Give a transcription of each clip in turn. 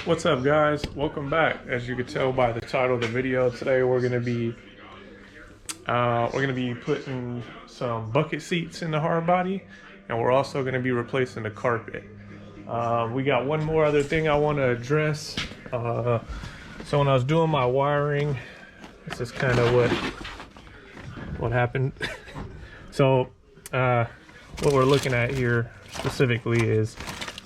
What's up, guys? Welcome back. As you can tell by the title of the video, today we're gonna be putting some bucket seats in the Hardbody, and we're also gonna be replacing the carpet. We got one more other thing I want to address. So when I was doing my wiring, this is kind of what happened. So what we're looking at here specifically is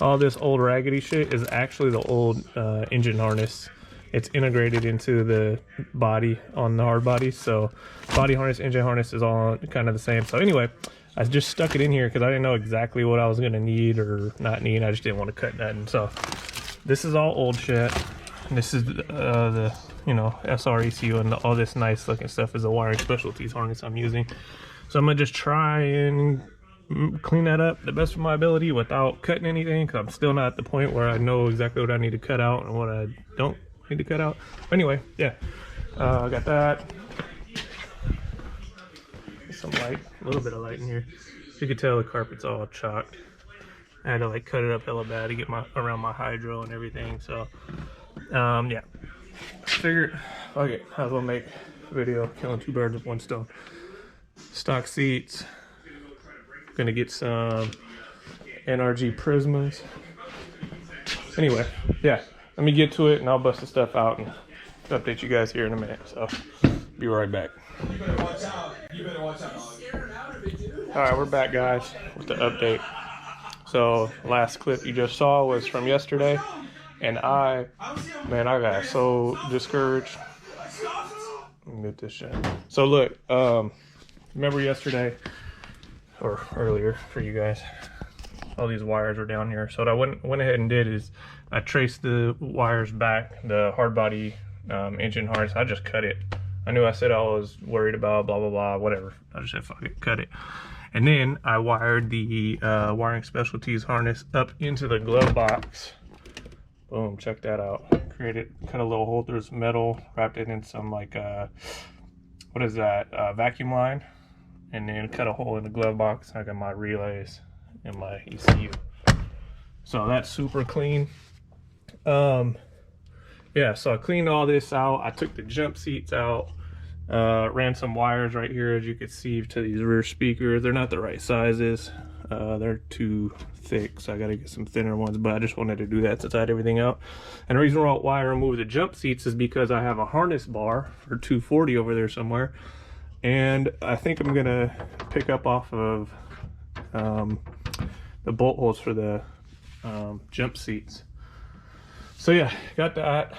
all this old raggedy shit is actually the old engine harness. It's integrated into the body on the Hardbody. So body harness, engine harness is all kind of the same. So anyway, I just stuck it in here because I didn't know exactly what I was going to need or not need. I just didn't want to cut nothing. So this is all old shit. And this is the, you know, SR ECU, and all this nice looking stuff is a wiring specialties harness I'm using. So I'm going to just try and clean that up the best of my ability without cutting anything, because I'm still not at the point where I know exactly what I need to cut out and what I don't need to cut out. But anyway, yeah, I got that. Some light, a little bit of light in here. You can tell the carpet's all chalked. I had to like cut it up hella bad to get around my hydro and everything. So yeah, figured, okay, I was gonna make a video killing two birds with one stone. Stock seats. Gonna get some NRG Prismas. Anyway, yeah, let me get to it and I'll bust the stuff out and update you guys here in a minute. So be right back. You better watch out. You better watch out. All right, we're back, guys, with the update. So last clip you just saw was from yesterday, and I got so discouraged. Let me get this shit. So look, remember yesterday, or earlier for you guys, all these wires were down here. So what I went ahead and did is I traced the wires back, the Hardbody engine harness. I just cut it. I knew I said I was worried about blah blah blah, whatever. I just said fuck it, cut it. And then I wired the wiring specialties harness up into the glove box. Boom, check that out. Cut a little hole through this metal, wrapped it in some like what is that, vacuum line, and then cut a hole in the glove box. I got my relays and my ECU. So that's super clean. Yeah, so I cleaned all this out. I took the jump seats out, ran some wires right here, as you can see, to these rear speakers. They're not the right sizes. They're too thick, so I gotta get some thinner ones, but I just wanted to do that to tie everything out. And the reason why I removed the jump seats is because I have a harness bar for 240 over there somewhere, and I think I'm gonna pick up off of the bolt holes for the jump seats. So yeah, got that.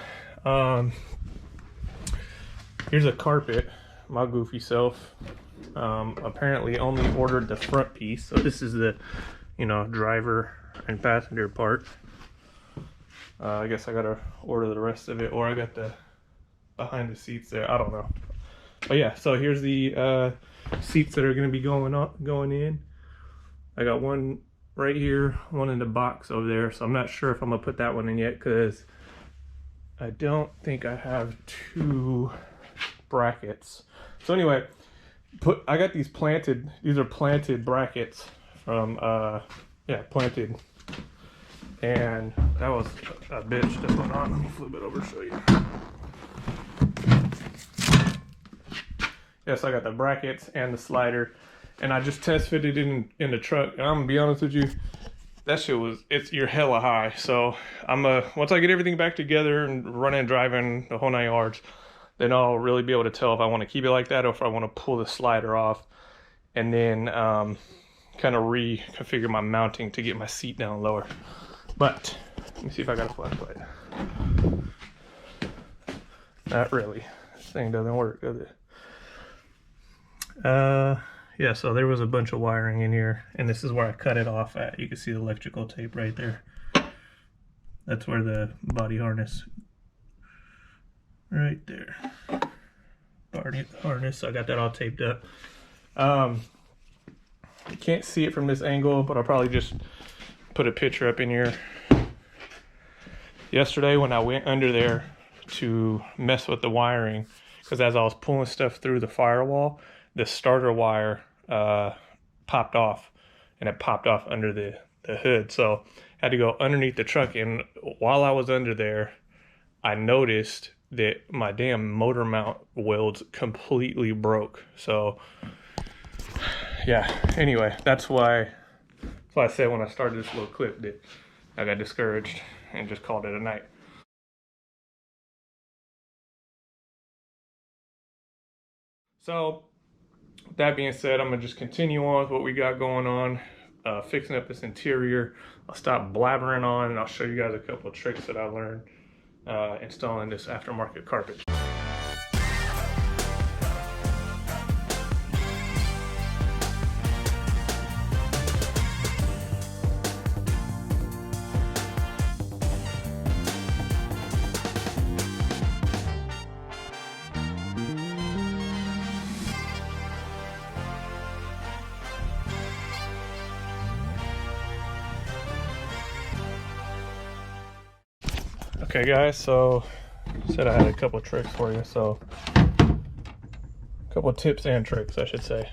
Here's a carpet, my goofy self. Apparently only ordered the front piece. So this is the, you know, driver and passenger part. I guess I gotta order the rest of it, or I got the behind the seats there. I don't know. But yeah, so here's the seats that are gonna be going in. I got one right here, one in the box over there, so I'm not sure if I'm gonna put that one in yet, because I don't think I have two brackets. So anyway, I got these planted. These are planted brackets from yeah, planted, and that was a bitch that went on. Let me flip it over to show you. Yes, I got the brackets and the slider, and I just test fitted in the truck. And I'm gonna be honest with you, that shit you're hella high. So once I get everything back together and running, driving the whole 9 yards, then I'll really be able to tell if I want to keep it like that or if I want to pull the slider off, and then kind of reconfigure my mounting to get my seat down lower. But let me see if I got a flashlight. Not really. This thing doesn't work, does it? Yeah, so there was a bunch of wiring in here, and this is where I cut it off at. You can see the electrical tape right there. That's where the body harness, right there. Body harness, I got that all taped up. You can't see it from this angle, but I'll probably just put a picture up in here. Yesterday when I went under there to mess with the wiring, because as I was pulling stuff through the firewall, the starter wire popped off, and it popped off under the the hood. So I had to go underneath the truck, and while I was under there, I noticed that my damn motor mount welds completely broke. So yeah, anyway, that's why I said when I started this little clip that I got discouraged and just called it a night. So that being said, I'm gonna just continue on with what we got going on, fixing up this interior. I'll stop blabbering on, and I'll show you guys a couple of tricks that I learned installing this aftermarket carpet. Okay guys, so said I had a couple tricks for you, so a couple tips and tricks I should say.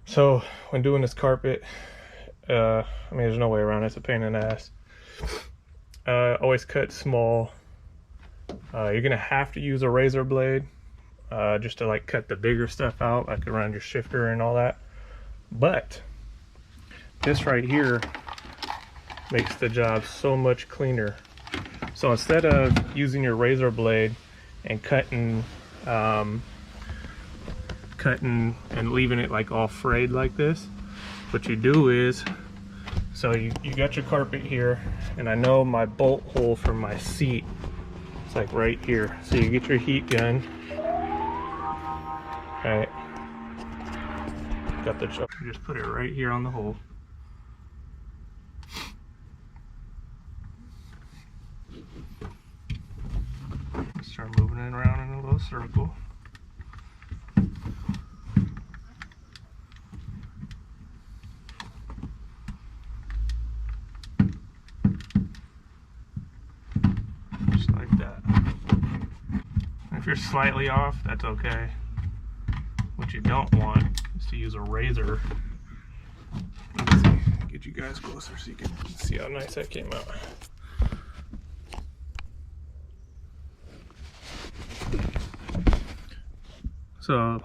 So when doing this carpet, I mean there's no way around it, it's a pain in the ass. Always cut small. You're gonna have to use a razor blade just to like cut the bigger stuff out, like around your shifter and all that. But this right here makes the job so much cleaner. So instead of using your razor blade and cutting and leaving it like all frayed like this, what you do is, so you got your carpet here, and I know my bolt hole for my seat, it's like right here. So you get your heat gun, right? Got the chuck, you just put it right here on the hole. Start moving it around in a little circle. Just like that. And if you're slightly off, that's okay. What you don't want is to use a razor. Let's see, get you guys closer so you can see how nice that came out. So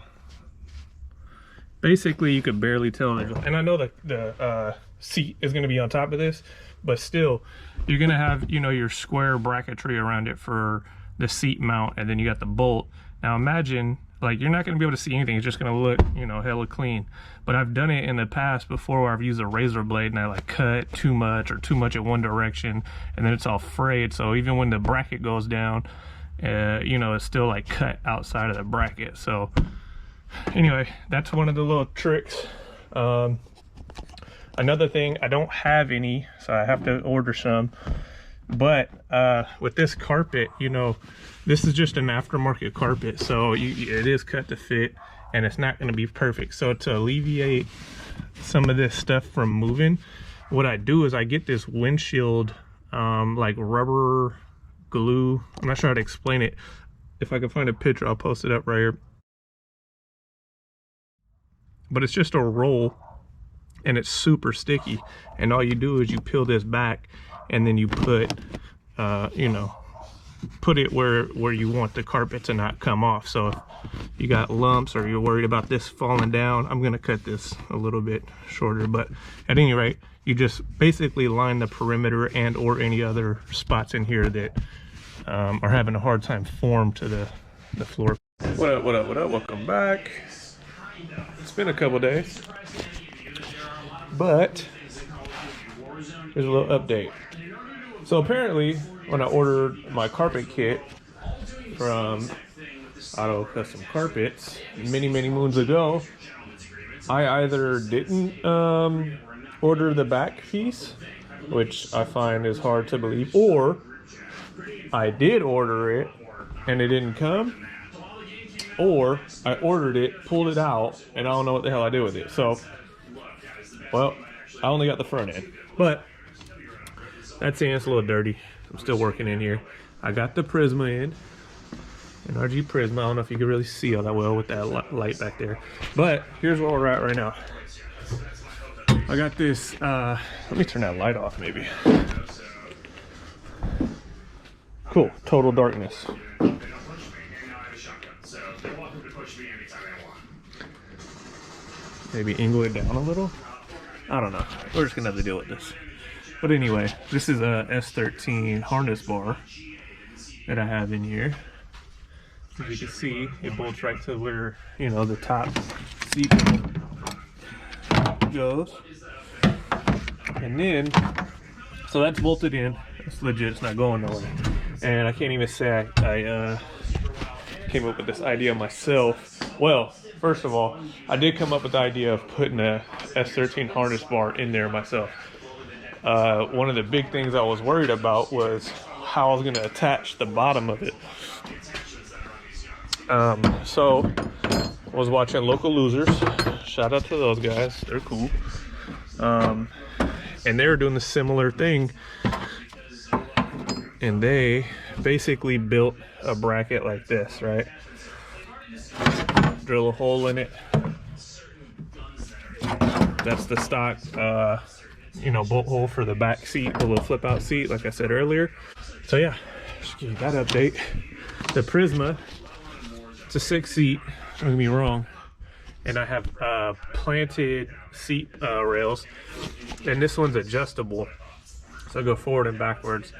basically you could barely tell, and I know that the seat is going to be on top of this, but still you're going to have, you know, your square bracketry around it for the seat mount, and then you got the bolt. Now imagine, like, you're not going to be able to see anything, it's just going to look, you know, hella clean. But I've done it in the past before where I've used a razor blade and I like cut too much or too much in one direction, and then it's all frayed. So even when the bracket goes down, you know, it's still like cut outside of the bracket. So anyway, that's one of the little tricks. Another thing, I don't have any, so I have to order some. But with this carpet, you know, this is just an aftermarket carpet, so it is cut to fit, and it's not going to be perfect. So to alleviate some of this stuff from moving, what I do is I get this windshield like rubber glue. I'm not sure how to explain it. If I can find a picture, I'll post it up right here. But it's just a roll, and it's super sticky, and all you do is you peel this back, and then you put you know, put it where you want the carpet to not come off. So if you got lumps or you're worried about this falling down, I'm gonna cut this a little bit shorter, but at any rate, you just basically line the perimeter and or any other spots in here that are having a hard time form to the floor. What up, what up, what up? Welcome back. It's been a couple days, but here's a little update. So apparently when I ordered my carpet kit from Auto Custom Carpets many moons ago, I either didn't order the back piece, which I find is hard to believe, or I did order it and it didn't come, or I ordered it, pulled it out, and I don't know what the hell I did with it. So, well, I only got the front end, but that's it. It's a little dirty. I'm still working in here. I got the Prisma in, NRG Prisma. I don't know if you can really see all that well with that light back there, but here's where we're at right now. I got this, let me turn that light off maybe. Cool, total darkness. Maybe angle it down a little. I don't know. We're just gonna have to deal with this. But anyway, this is a S13 harness bar that I have in here. As you can see, it bolts right to where, you know, the top seat goes. And then, so that's bolted in. It's legit, it's not going nowhere. And I can't even say I came up with this idea myself. Well, first of all, I did come up with the idea of putting a S13 harness bar in there myself. One of the big things I was worried about was how I was going to attach the bottom of it. So I was watching Local Losers. Shout out to those guys, they're cool. And they were doing a similar thing, and they basically built a bracket like this, right? Drill a hole in it. That's the stock, you know, bolt hole for the back seat, the little flip out seat, like I said earlier. So yeah, just give you that update. The Prisma, it's a 6 seat, don't get me wrong. And I have planted seat rails, and this one's adjustable, so I go forward and backwards.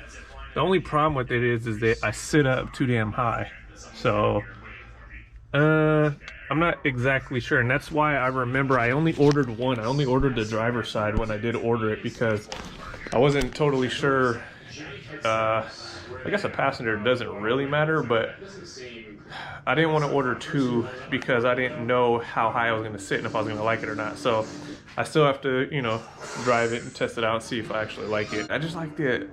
The only problem with it is that I sit up too damn high, so I'm not exactly sure, and that's why I remember I only ordered one. I only ordered the driver's side when I did order it, because I wasn't totally sure. I guess a passenger doesn't really matter, but I didn't want to order two because I didn't know how high I was going to sit and if I was going to like it or not. So I still have to, you know, drive it and test it out and see if I actually like it. I just like the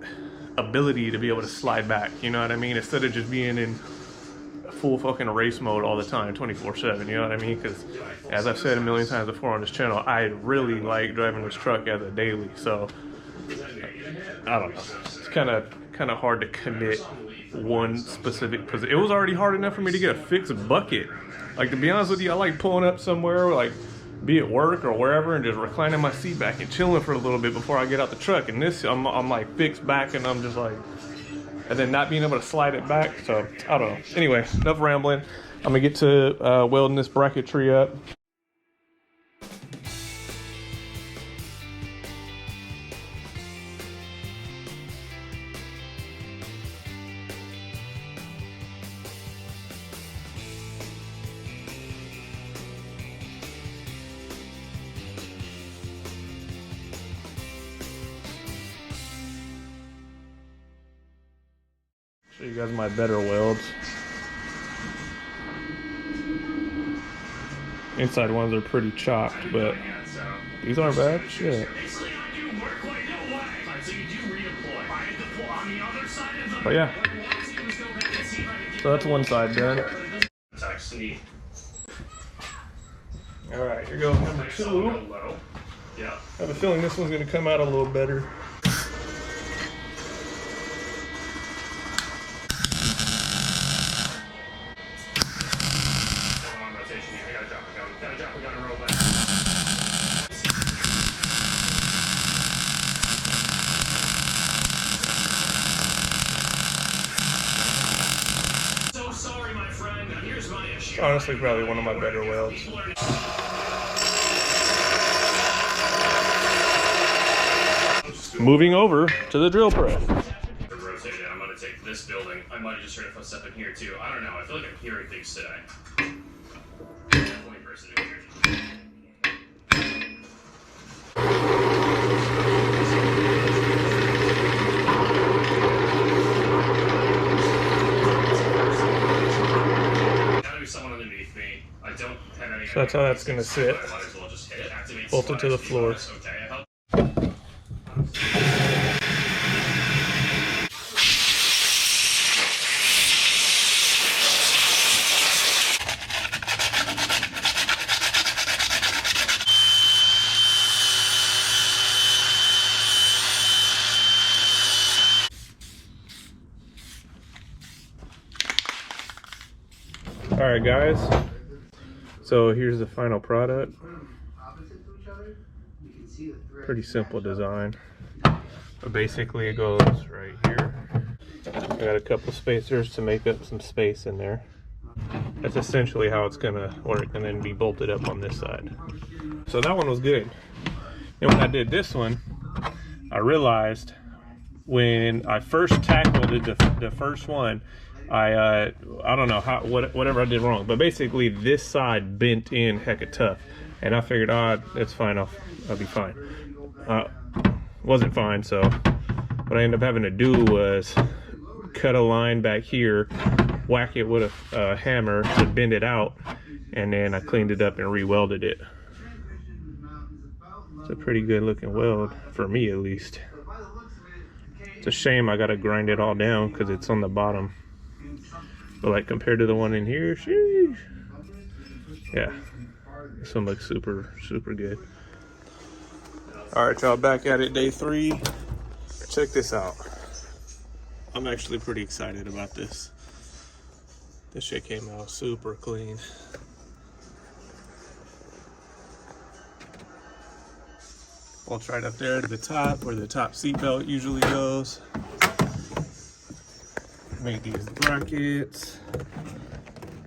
ability to be able to slide back, you know what I mean? Instead of just being in full fucking race mode all the time, 24/7, you know what I mean? Because as I've said a million times before on this channel, I really like driving this truck as a daily. So I don't know. It's kind of hard to commit one specific position. It was already hard enough for me to get a fixed bucket. Like, to be honest with you, I like pulling up somewhere, like be at work or wherever, and just reclining my seat back and chilling for a little bit before I get out the truck. And this, I'm like fixed back, and I'm just like, and then not being able to slide it back. So I don't know. Anyway, enough rambling. I'm gonna get to welding this bracketry up. Show you guys my better welds. Inside ones are pretty chopped, but these aren't bad. Shit. But yeah. So that's one side done. Alright, here goes number 2. I have a feeling this one's going to come out a little better. Honestly, probably one of my better welds. Moving over to the drill press. Rotated. I'm gonna take this building. I might have just heard a footstep in here too. I don't know. I feel like I'm hearing things today. Definitely person in here. So that's how that's going to sit, bolted to the floor. All right, guys. So here's the final product. Pretty simple design. But basically it goes right here. I got a couple spacers to make up some space in there. That's essentially how it's gonna work, and then be bolted up on this side. So that one was good. And when I did this one, I realized when I first tackled it, the first one, I don't know how, whatever I did wrong, but basically this side bent in hecka tough, and I figured, it's fine, I'll be fine. Wasn't fine, so what I ended up having to do was cut a line back here, whack it with a hammer to bend it out, and then I cleaned it up and re-welded it. It's a pretty good looking weld, for me at least. It's a shame I gotta grind it all down because it's on the bottom. But like compared to the one in here, sheesh. Yeah, this one looks super, super good. All right, y'all, back at it, day 3. Check this out. I'm actually pretty excited about this. This shit came out super clean. Bolts right up there to the top where the top seat belt usually goes. Made these brackets.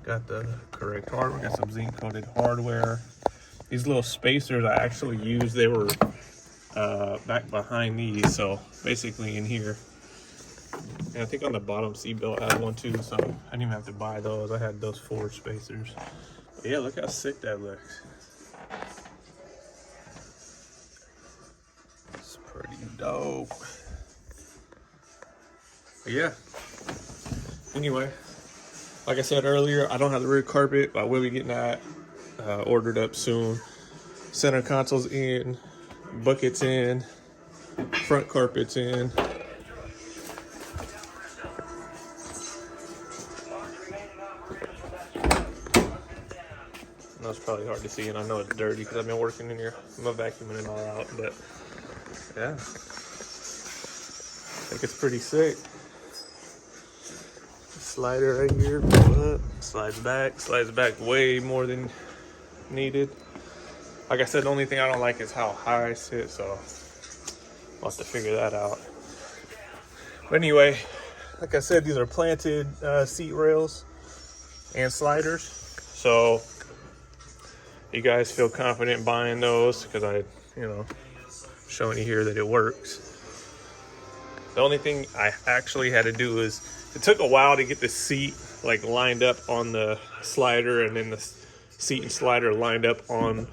Got the correct hardware. Got some zinc coated hardware. These little spacers I actually used, they were back behind these, so basically in here. And I think on the bottom seat belt I had one too, so I didn't even have to buy those. I had those 4 spacers. But yeah, look how sick that looks. It's pretty dope. But yeah. Anyway, like I said earlier, I don't have the rear carpet, but I will be getting that ordered up soon. Center console's in, buckets in, front carpet's in. I know it's probably hard to see, and I know it's dirty because I've been working in here. I'm vacuuming it all out, but yeah, I think it's pretty sick. Slider right here, pull up, slides back way more than needed. Like I said, the only thing I don't like is how high I sit, so I'll have to figure that out. But anyway, like I said, these are planted seat rails and sliders, so you guys feel confident buying those because showing you here that it works. The only thing I actually had to do is, it took a while to get the seat like lined up on the slider, and then the seat and slider lined up on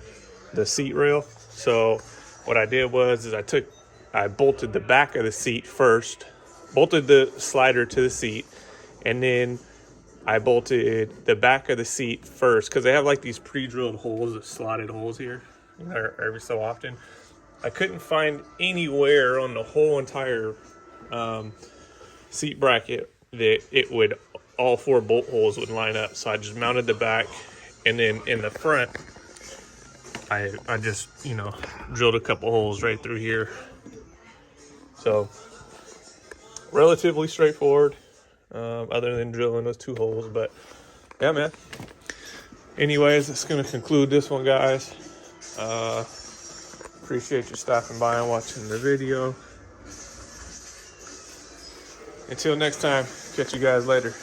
the seat rail. So what I did was I bolted the back of the seat first, bolted the slider to the seat, and then I bolted the back of the seat first because they have like these pre-drilled holes, slotted holes here every so often. I couldn't find anywhere on the whole entire seat bracket that it would, all 4 bolt holes would line up. So I just mounted the back, and then in the front, I just, drilled a couple holes right through here. So relatively straightforward, other than drilling those 2 holes, but yeah, man. Anyways, it's gonna conclude this one, guys. Appreciate you stopping by and watching the video. Until next time, catch you guys later.